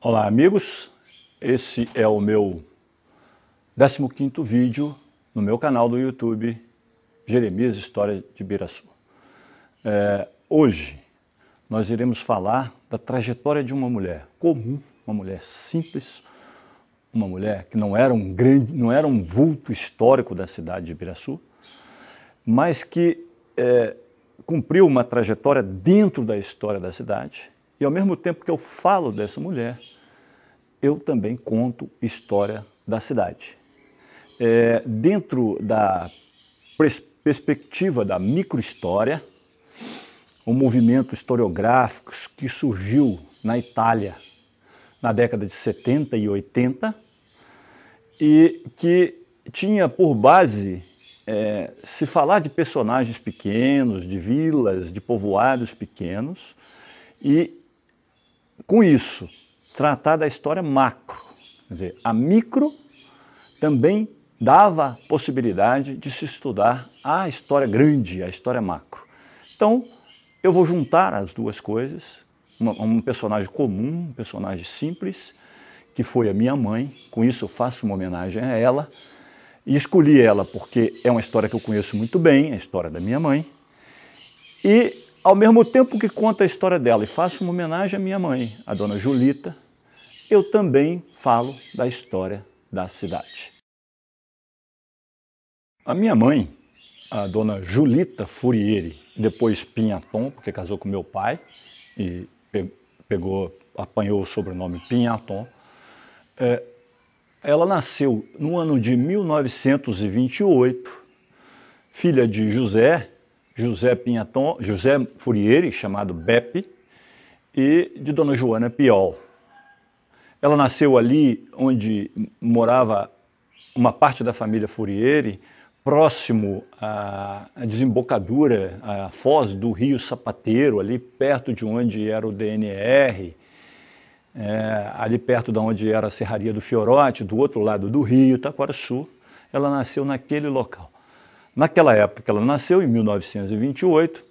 Olá amigos, esse é o meu 15º vídeo no meu canal do YouTube, Jeremias História de Ibiraçu. Hoje nós iremos falar da trajetória de uma mulher comum, uma mulher simples, uma mulher que não era um vulto histórico da cidade de Ibiraçu, mas que cumpriu uma trajetória dentro da história da cidade. E ao mesmo tempo que eu falo dessa mulher, eu também conto história da cidade. Dentro da perspectiva da microhistória, um movimento historiográfico que surgiu na Itália na década de 70 e 80 e que tinha por base se falar de personagens pequenos, de vilas, de povoados pequenos e, com isso, tratar da história macro. Quer dizer, a micro também dava possibilidade de se estudar a história grande, a história macro. Então, eu vou juntar as duas coisas, um personagem comum, um personagem simples, que foi a minha mãe, com isso eu faço uma homenagem a ela, e escolhi ela porque é uma história que eu conheço muito bem, a história da minha mãe, e ao mesmo tempo que conta a história dela e faço uma homenagem à minha mãe, a dona Julita, eu também falo da história da cidade. A minha mãe, a dona Julita Furieri, depois Pinhaton, porque casou com meu pai e apanhou o sobrenome Pinhaton, ela nasceu no ano de 1928, filha de José Furieri, chamado Beppe, e de dona Joana Piol. Ela nasceu ali onde morava uma parte da família Furieri, próximo à desembocadura, à foz do rio Sapateiro, ali perto de onde era o DNR, ali perto de onde era a Serraria do Fiorote, do outro lado do rio, Taquaraçu. Ela nasceu naquele local. Naquela época que ela nasceu, em 1928,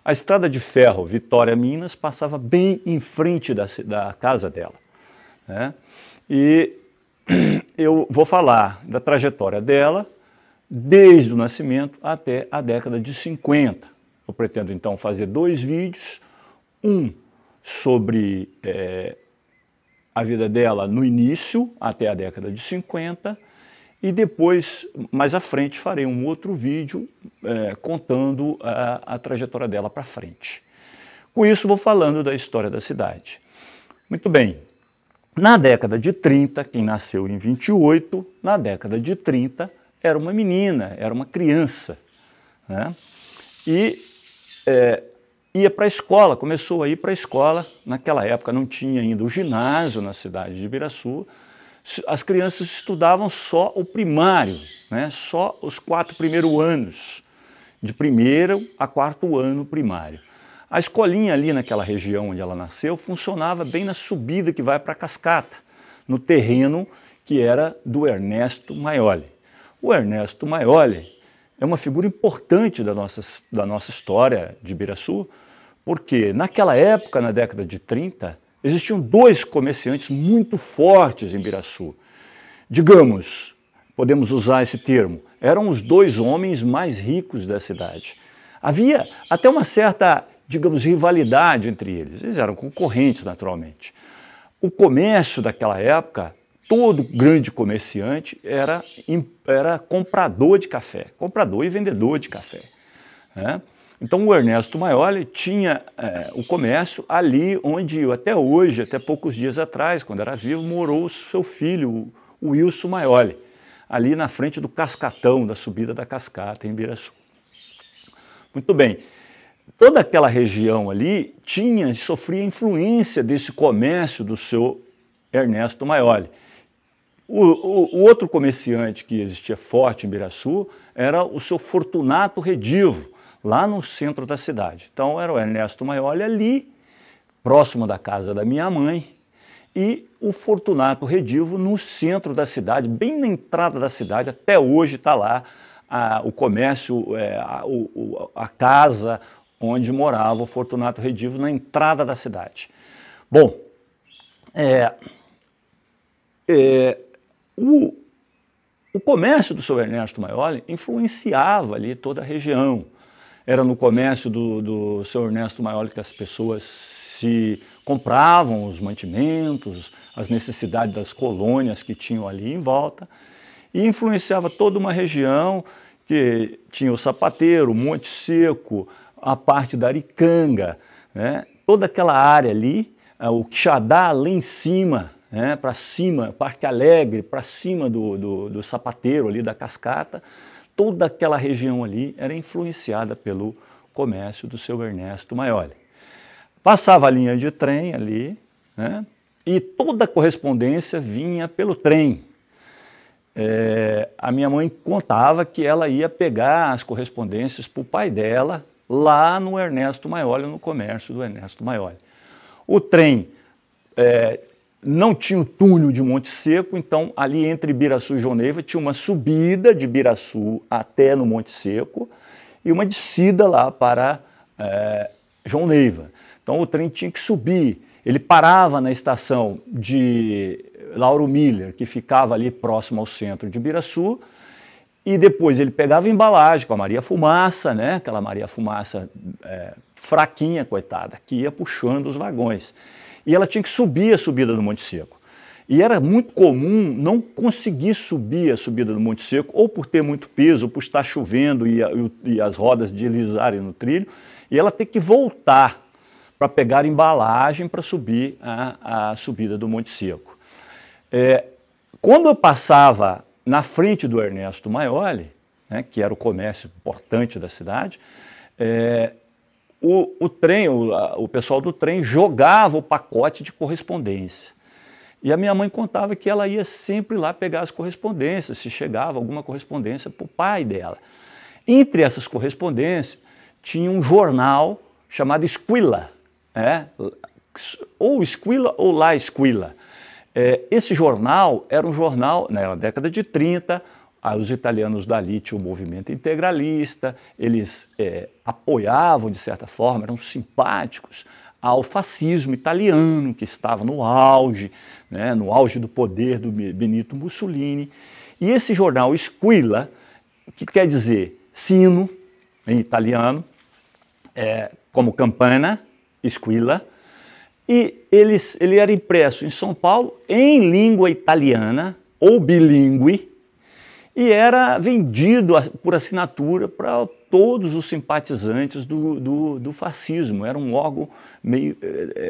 a estrada de ferro Vitória-Minas passava bem em frente da casa dela. E eu vou falar da trajetória dela desde o nascimento até a década de 50. Eu pretendo então fazer dois vídeos, um sobre a vida dela no início, até a década de 50, e depois, mais à frente, farei um outro vídeo contando a trajetória dela para frente. Com isso, vou falando da história da cidade. Muito bem. Na década de 30, quem nasceu em 28, na década de 30, era uma menina, era uma criança, E ia para a escola, começou a ir para a escola. Naquela época não tinha ainda o ginásio na cidade de Ibiraçu. As crianças estudavam só o primário, só os 4 primeiros anos, de 1º a 4º ano primário. A escolinha ali naquela região onde ela nasceu funcionava bem na subida que vai para a cascata, no terreno que era do Ernesto Maioli. O Ernesto Maioli é uma figura importante da nossa história de Ibiraçu, porque naquela época, na década de 30, existiam 2 comerciantes muito fortes em Ibiraçu. Digamos, podemos usar esse termo, eram os 2 homens mais ricos da cidade. Havia até uma certa, digamos, rivalidade entre eles. Eles eram concorrentes, naturalmente. O comércio daquela época, todo grande comerciante era comprador de café, comprador e vendedor de café. Então o Ernesto Maioli tinha o comércio ali onde, até hoje, até poucos dias atrás, quando era vivo, morou o seu filho, o Wilson Maioli, ali na frente do Cascatão, da subida da cascata em Ibiraçu. Muito bem. Toda aquela região ali sofria influência desse comércio do seu Ernesto Maioli. O outro comerciante que existia forte em Ibiraçu era o seu Fortunato Redivo, lá no centro da cidade. Então era o Ernesto Maioli ali, próximo da casa da minha mãe, e o Fortunato Redivo no centro da cidade, bem na entrada da cidade. Até hoje está lá o comércio, a casa onde morava o Fortunato Redivo, na entrada da cidade. Bom, O comércio do seu Ernesto Maioli influenciava ali toda a região. Era no comércio do seu Ernesto Maioli que as pessoas se compravam os mantimentos, as necessidades das colônias que tinham ali em volta, e influenciava toda uma região que tinha o Sapateiro, o Monte Seco, a parte da Aricanga, né? Toda aquela área ali, o Quixadá lá em cima, né? Para cima, Parque Alegre, para cima do Sapateiro ali, da Cascata, toda aquela região ali era influenciada pelo comércio do seu Ernesto Maioli. Passava a linha de trem ali, né? E toda a correspondência vinha pelo trem. A minha mãe contava que ela ia pegar as correspondências para o pai dela lá no Ernesto Maioli, no comércio do Ernesto Maioli. O trem não tinha o túnel de Monte Seco, então ali entre Ibiraçu e João Neiva tinha uma subida de Ibiraçu até no Monte Seco e uma descida lá para João Neiva. Então o trem tinha que subir. Ele parava na estação de Lauro Miller, que ficava ali próximo ao centro de Ibiraçu, e depois ele pegava a embalagem com a Maria Fumaça, né? Aquela Maria Fumaça fraquinha, coitada, que ia puxando os vagões. E ela tinha que subir a subida do Monte Seco. E era muito comum não conseguir subir a subida do Monte Seco, ou por ter muito peso, ou por estar chovendo e as rodas deslizarem no trilho, e ela ter que voltar para pegar embalagem para subir a subida do Monte Seco. Quando eu passava na frente do Ernesto Maioli, né, que era o comércio importante da cidade, o pessoal do trem jogava o pacote de correspondência. E a minha mãe contava que ela ia sempre lá pegar as correspondências, se chegava alguma correspondência para o pai dela. Entre essas correspondências tinha um jornal chamado Esquila, ou Esquila ou La Esquila. Esse jornal era um jornal, na década de 30, os italianos dali tinham o movimento integralista, eles apoiavam, de certa forma, eram simpáticos ao fascismo italiano, que estava no auge, né, no auge do poder do Benito Mussolini. E esse jornal Esquila, que quer dizer sino, em italiano, como campana, Esquila, e ele era impresso em São Paulo em língua italiana ou bilíngue e era vendido por assinatura para todos os simpatizantes do fascismo. Era um órgão meio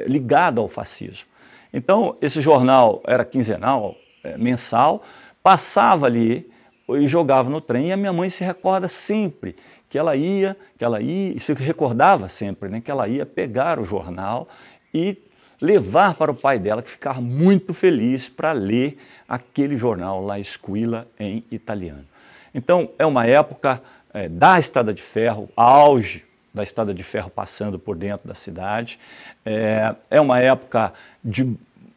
ligado ao fascismo. Então, esse jornal era quinzenal, mensal, passava ali e jogava no trem, e a minha mãe se recorda sempre que ela ia, e se recordava sempre, né, que ela ia pegar o jornal e levar para o pai dela, que ficava muito feliz para ler aquele jornal La Esquila em italiano. Então, é uma época da Estrada de Ferro, auge da Estrada de Ferro passando por dentro da cidade. É uma época de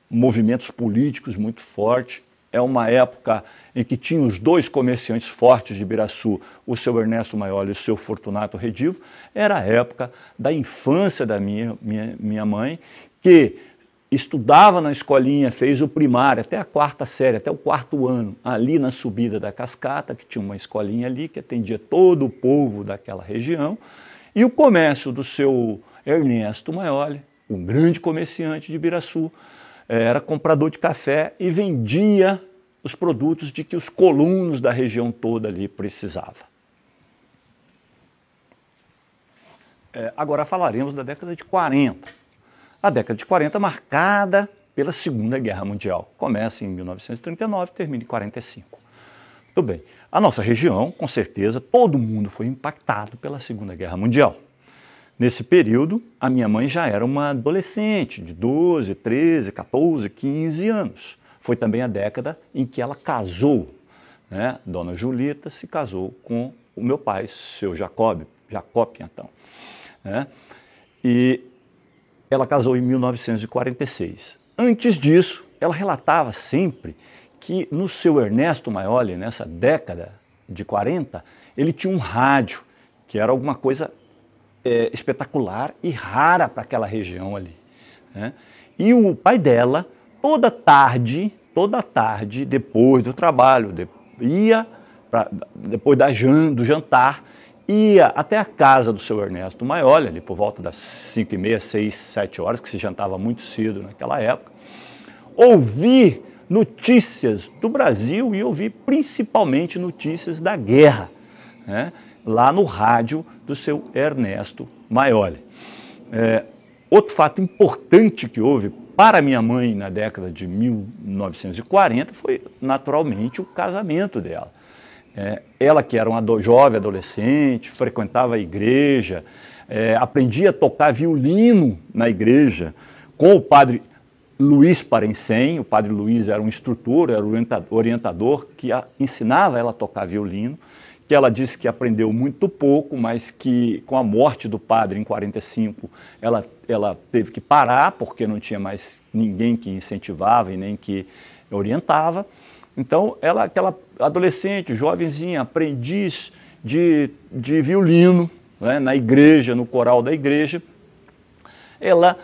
movimentos políticos muito fortes. É uma época em que tinha os dois comerciantes fortes de Ibiraçu, o seu Ernesto Maioli e o seu Fortunato Redivo. Era a época da infância da minha mãe, que estudava na escolinha, fez o primário até a quarta série, até o quarto ano, ali na subida da Cascata, que tinha uma escolinha ali que atendia todo o povo daquela região, e o comércio do seu Ernesto Maioli, um grande comerciante de Ibiraçu, era comprador de café e vendia os produtos de que os colonos da região toda ali precisavam. Agora falaremos da década de 40. A década de 40 marcada pela Segunda Guerra Mundial. Começa em 1939 e termina em 45. Muito bem. A nossa região, com certeza, todo mundo foi impactado pela Segunda Guerra Mundial. Nesse período, a minha mãe já era uma adolescente de 12, 13, 14, 15 anos. Foi também a década em que ela casou, né? Dona Julita se casou com o meu pai, seu Jacob então. Né? E ela casou em 1946. Antes disso, ela relatava sempre que no seu Ernesto Maioli, nessa década de 40, ele tinha um rádio, que era alguma coisa espetacular e rara para aquela região ali. Né? E o pai dela toda tarde, depois do trabalho, depois do jantar, ia até a casa do seu Ernesto Maioli, ali por volta das 5h30, 6, 7 horas, que se jantava muito cedo naquela época, ouvir notícias do Brasil e ouvir principalmente notícias da guerra, né, lá no rádio do seu Ernesto Maioli. Outro fato importante que houve para minha mãe na década de 1940 foi, naturalmente, o casamento dela. Ela, que era uma jovem adolescente, frequentava a igreja, aprendia a tocar violino na igreja com o padre Luiz Parencem. O padre Luiz era um instrutor, era orientador que ensinava ela a tocar violino, que ela disse que aprendeu muito pouco, mas que com a morte do padre em 45, ela teve que parar, porque não tinha mais ninguém que incentivava e nem que orientava. Então, ela, aquela adolescente, jovenzinha, aprendiz de violino, né, na igreja, no coral da igreja, ela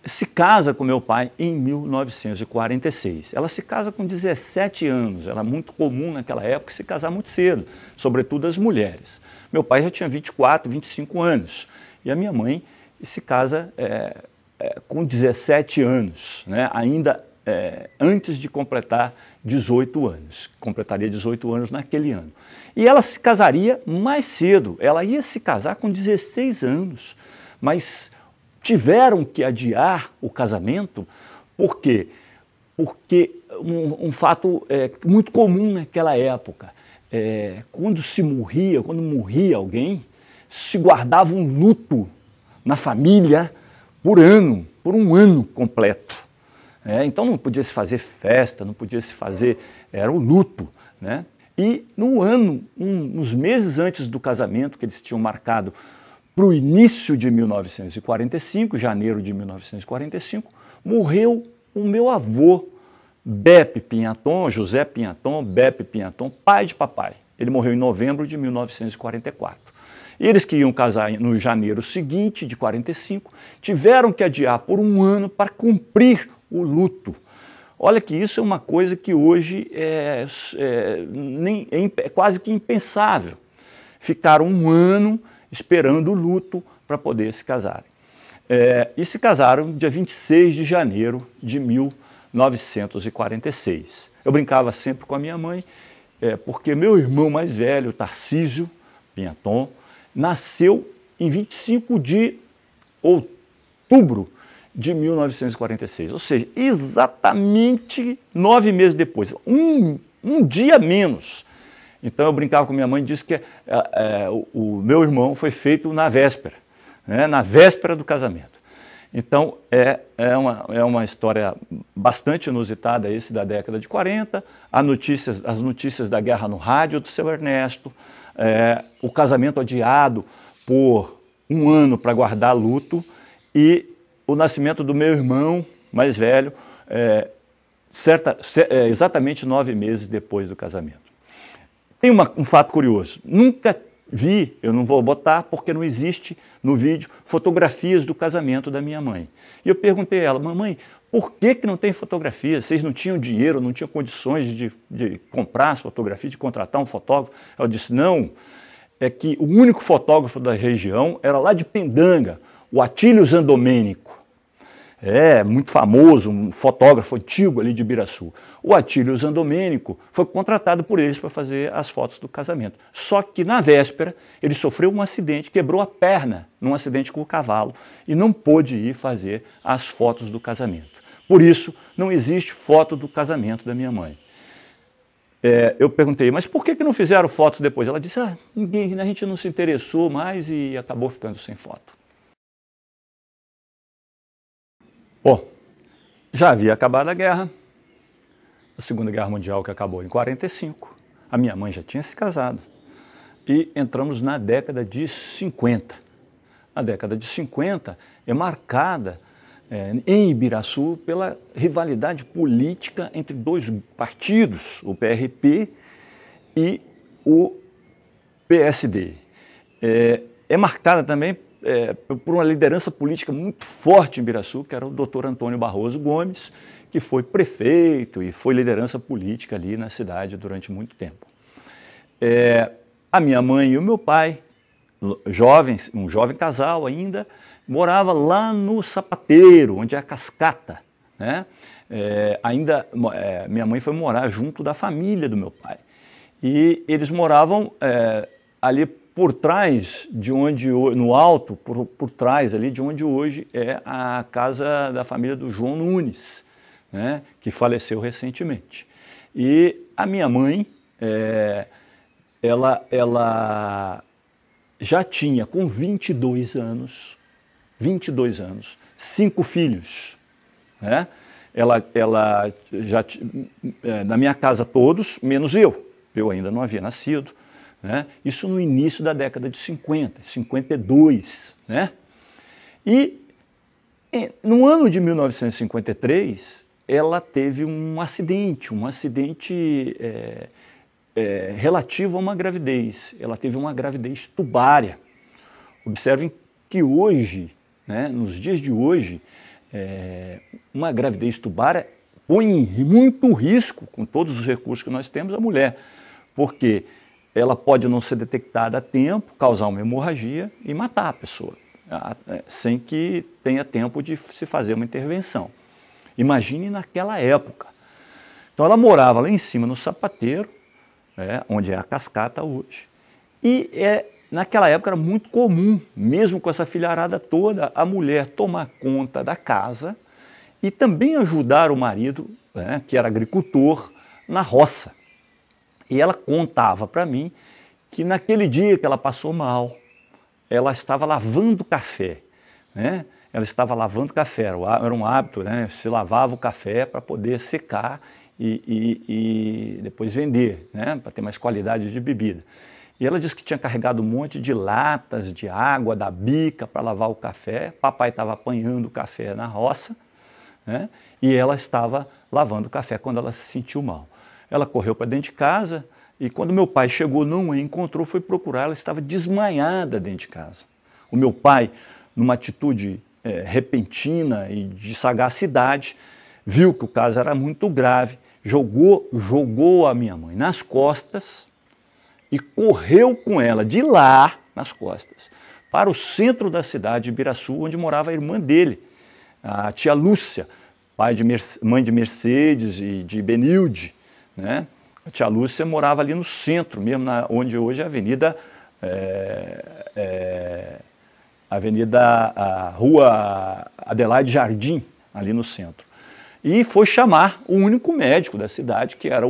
se casa com meu pai em 1946. Ela se casa com 17 anos, era muito comum naquela época se casar muito cedo, sobretudo as mulheres. Meu pai já tinha 24, 25 anos e a minha mãe se casa com 17 anos, né, ainda antes de completar 18 anos. Completaria 18 anos naquele ano. E ela se casaria mais cedo, ela ia se casar com 16 anos, mas tiveram que adiar o casamento. Por quê? Porque um fato muito comum naquela época, quando morria alguém, se guardava um luto na família por um ano completo. Então não podia se fazer festa, não podia se fazer, era o luto, né? E uns meses antes do casamento, que eles tinham marcado para o início de 1945, janeiro de 1945, morreu o meu avô, Beppe Pinhaton, José Pinhaton, Beppe Pinhaton, pai de papai. Ele morreu em novembro de 1944. E eles que iam casar no janeiro seguinte, de 45, tiveram que adiar por um ano para cumprir o luto. Olha que isso é uma coisa que hoje é quase que impensável. Ficaram um ano esperando o luto para poder se casarem. E se casaram dia 26 de janeiro de 1946. Eu brincava sempre com a minha mãe, porque meu irmão mais velho, Tarcísio Pinhaton, nasceu em 25 de outubro de 1946, ou seja, exatamente 9 meses depois, um dia menos. Então eu brincava com minha mãe e disse que o meu irmão foi feito na véspera, né, na véspera do casamento. Então é uma história bastante inusitada esse da década de 40, as notícias da guerra no rádio do seu Ernesto, o casamento adiado por um ano para guardar luto e o nascimento do meu irmão mais velho, exatamente 9 meses depois do casamento. Tem um fato curioso, nunca vi, eu não vou botar porque não existe no vídeo, fotografias do casamento da minha mãe. E eu perguntei a ela, mamãe, por que não tem fotografias? Vocês não tinham dinheiro, não tinham condições de comprar as fotografias, de contratar um fotógrafo? Ela disse, não, é que o único fotógrafo da região era lá de Pendanga, o Atílio Zandomênico. Muito famoso, um fotógrafo antigo ali de Ibiraçu. O Atílio Zandomênico foi contratado por eles para fazer as fotos do casamento. Só que na véspera ele sofreu um acidente, quebrou a perna num acidente com o cavalo e não pôde ir fazer as fotos do casamento. Por isso, não existe foto do casamento da minha mãe. Eu perguntei, mas por que não fizeram fotos depois? Ela disse, a gente não se interessou mais e acabou ficando sem foto. Bom, já havia acabado a guerra, a Segunda Guerra Mundial que acabou em 45, a minha mãe já tinha se casado e entramos na década de 50. A década de 50 é marcada em Ibiraçu pela rivalidade política entre dois partidos, o PRP e o PSD. É marcada também por uma liderança política muito forte em Ibiraçu, que era o Dr. Antônio Barroso Gomes, que foi prefeito e foi liderança política ali na cidade durante muito tempo. A minha mãe e o meu pai, jovens, um jovem casal ainda, morava lá no Sapateiro, onde é a Cascata, né? Minha mãe foi morar junto da família do meu pai. E eles moravam ali por trás de onde, no alto, por trás ali de onde hoje é a casa da família do João Nunes, né, que faleceu recentemente. E a minha mãe, ela já tinha com 22 anos, 5 filhos, né? Ela já, na minha casa todos, menos eu ainda não havia nascido, né? Isso no início da década de 50, 52, né? E no ano de 1953, ela teve um acidente relativo a uma gravidez. Ela teve uma gravidez tubária. Observem que hoje, né, nos dias de hoje, uma gravidez tubária põe em muito risco, com todos os recursos que nós temos, a mulher, porque ela pode não ser detectada a tempo, causar uma hemorragia e matar a pessoa, sem que tenha tempo de se fazer uma intervenção. Imagine naquela época. Então ela morava lá em cima no Sapateiro, onde é a Cascata hoje, e naquela época era muito comum, mesmo com essa filharada toda, a mulher tomar conta da casa e também ajudar o marido, né, que era agricultor, na roça. E ela contava para mim que naquele dia que ela passou mal, ela estava lavando café, né? Ela estava lavando café, era um hábito, né? Se lavava o café para poder secar e depois vender, né? Para ter mais qualidade de bebida. E ela disse que tinha carregado um monte de latas de água da bica para lavar o café. Papai estava apanhando o café na roça, né? E ela estava lavando o café quando ela se sentiu mal. Ela correu para dentro de casa e quando meu pai chegou, não a encontrou, foi procurar, ela estava desmaiada dentro de casa. O meu pai, numa atitude repentina e de sagacidade, viu que o caso era muito grave, jogou a minha mãe nas costas e correu com ela de lá, nas costas, para o centro da cidade de Ibiraçu, onde morava a irmã dele, a tia Lúcia, mãe de Mercedes e de Benilde, né? A tia Lúcia morava ali no centro, mesmo onde hoje é a Rua Adelaide Jardim, ali no centro. E foi chamar o único médico da cidade, que era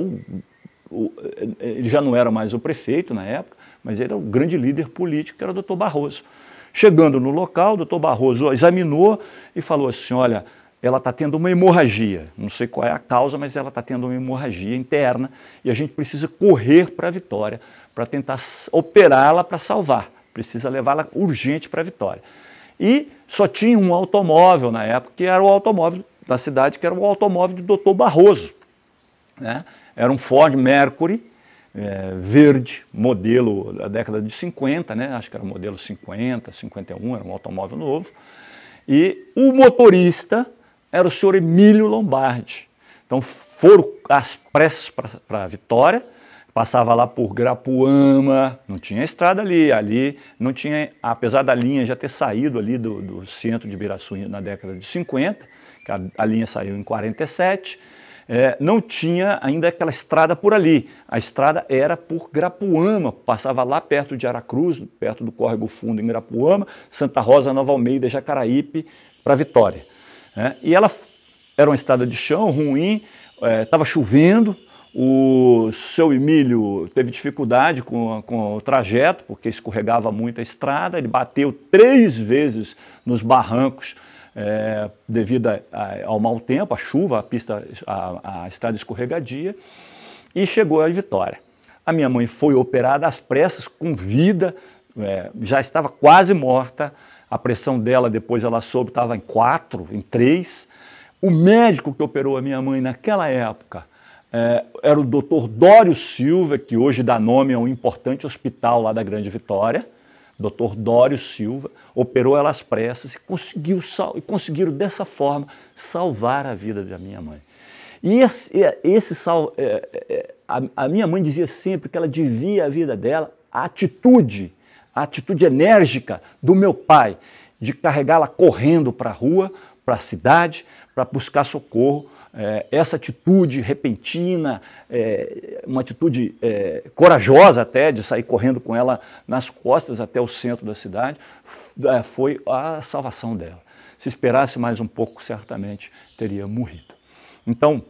ele já não era mais o prefeito na época, mas ele era o grande líder político, que era o doutor Barroso. Chegando no local, o doutor Barroso examinou e falou assim, olha, ela está tendo uma hemorragia, não sei qual é a causa, mas ela está tendo uma hemorragia interna e a gente precisa correr para a Vitória para tentar operá-la para salvar, precisa levá-la urgente para a Vitória. E só tinha um automóvel na época, que era o automóvel da cidade, que era o automóvel do doutor Barroso, né? Era um Ford Mercury verde, modelo da década de 50, né? Acho que era o modelo 50, 51, era um automóvel novo. E o motorista era o senhor Emílio Lombardi. Então foram às pressas para a Vitória, passava lá por Grapuama, não tinha estrada ali não tinha, apesar da linha já ter saído ali do centro de Ibiraçu na década de 50, que a linha saiu em 47, não tinha ainda aquela estrada por ali. A estrada era por Grapuama, passava lá perto de Aracruz, perto do Córrego Fundo em Grapuama, Santa Rosa, Nova Almeida, Jacaraípe, para Vitória. E ela era uma estrada de chão ruim, estava chovendo, o seu Emílio teve dificuldade com o trajeto, porque escorregava muito a estrada, ele bateu 3 vezes nos barrancos, devido ao mau tempo, a chuva, a estrada escorregadia, e chegou a Vitória. A minha mãe foi operada às pressas, com vida, já estava quase morta, a pressão dela, depois ela soube, estava em 4, em 3. O médico que operou a minha mãe naquela época era o Dr. Dório Silva, que hoje dá nome a um importante hospital lá da Grande Vitória. Dr. Dório Silva operou ela às pressas e conseguiram dessa forma salvar a vida da minha mãe. E a minha mãe dizia sempre que ela devia a vida dela à atitude enérgica do meu pai, de carregá-la correndo para a rua, para a cidade, para buscar socorro. Essa atitude repentina, uma atitude corajosa até, de sair correndo com ela nas costas até o centro da cidade, foi a salvação dela. Se esperasse mais um pouco, certamente teria morrido. Então,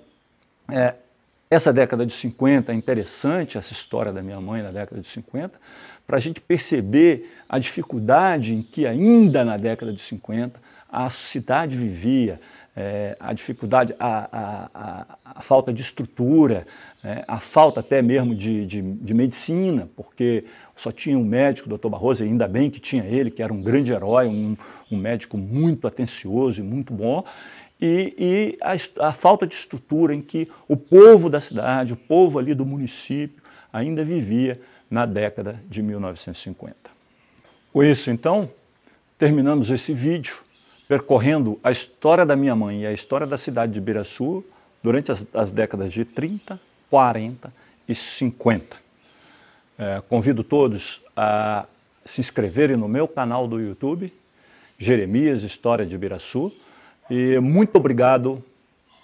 essa década de 50 é interessante, essa história da minha mãe na década de 50, para a gente perceber a dificuldade em que ainda na década de 50 a cidade vivia, a dificuldade, a falta de estrutura, a falta até mesmo de medicina, porque só tinha um médico, o Dr. Barroso, e ainda bem que tinha ele, que era um grande herói, um médico muito atencioso e muito bom, e a falta de estrutura em que o povo da cidade, o povo ali do município, ainda vivia na década de 1950. Com isso, então, terminamos esse vídeo percorrendo a história da minha mãe e a história da cidade de Ibiraçu durante as décadas de 30, 40 e 50. Convido todos a se inscreverem no meu canal do YouTube, Jeremias História de Ibiraçu, e muito obrigado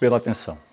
pela atenção.